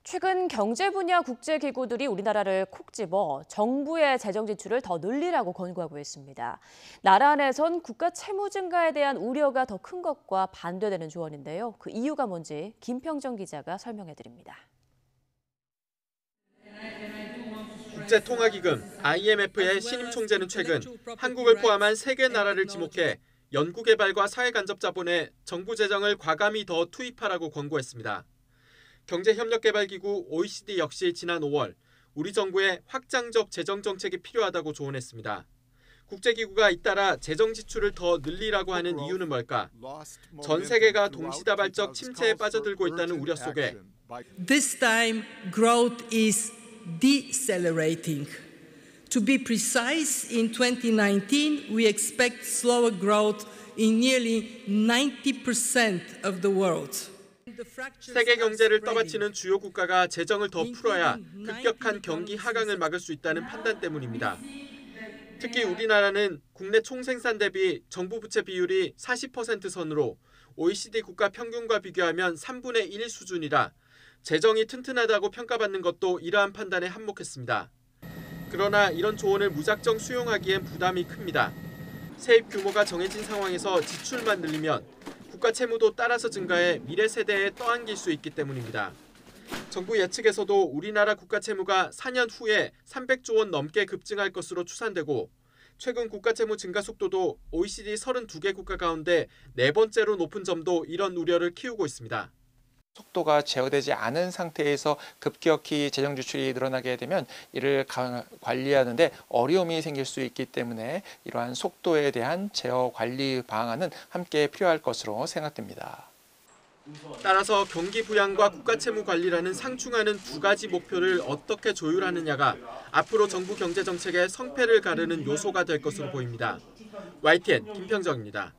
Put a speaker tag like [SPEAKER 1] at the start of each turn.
[SPEAKER 1] 최근 경제 분야 국제기구들이 우리나라를 콕 집어 정부의 재정 지출을 더 늘리라고 권고하고 있습니다. 나라 안에선 국가 채무 증가에 대한 우려가 더 큰 것과 반대되는 조언인데요. 그 이유가 뭔지 김평정 기자가 설명해드립니다.
[SPEAKER 2] 국제통화기금 IMF의 신임 총재는 최근 한국을 포함한 3개 나라를 지목해 연구개발과 사회간접자본에 정부 재정을 과감히 더 투입하라고 권고했습니다. 경제협력개발기구 OECD 역시 지난 5월 우리 정부의 확장적 재정 정책이 필요하다고 조언했습니다. 국제기구가 잇따라 재정 지출을 더 늘리라고 하는 이유는 뭘까? 전 세계가 동시다발적 침체에 빠져들고 있다는 우려 속에
[SPEAKER 3] This time growth is decelerating. To be precise, in 2019 we expect slower growth in nearly 90% of the world.
[SPEAKER 2] 세계 경제를 떠받치는 주요 국가가 재정을 더 풀어야 급격한 경기 하강을 막을 수 있다는 판단 때문입니다. 특히 우리나라는 국내 총생산 대비 정부 부채 비율이 40% 선으로 OECD 국가 평균과 비교하면 3분의 1 수준이라 재정이 튼튼하다고 평가받는 것도 이러한 판단에 한몫했습니다. 그러나 이런 조언을 무작정 수용하기엔 부담이 큽니다. 세입 규모가 정해진 상황에서 지출만 늘리면 국가 채무도 따라서 증가해 미래 세대에 떠안길 수 있기 때문입니다. 정부 예측에서도 우리나라 국가 채무가 4년 후에 300조 원 넘게 급증할 것으로 추산되고 최근 국가 채무 증가 속도도 OECD 32개 국가 가운데 4번째로 높은 점도 이런 우려를 키우고 있습니다.
[SPEAKER 4] 속도가 제어되지 않은 상태에서 급격히 재정 지출이 늘어나게 되면 이를 관리하는 데 어려움이 생길 수 있기 때문에 이러한 속도에 대한 제어 관리 방안은 함께 필요할 것으로 생각됩니다.
[SPEAKER 2] 따라서 경기 부양과 국가 채무 관리라는 상충하는 두 가지 목표를 어떻게 조율하느냐가 앞으로 정부 경제 정책의 성패를 가르는 요소가 될 것으로 보입니다. YTN 김평정입니다.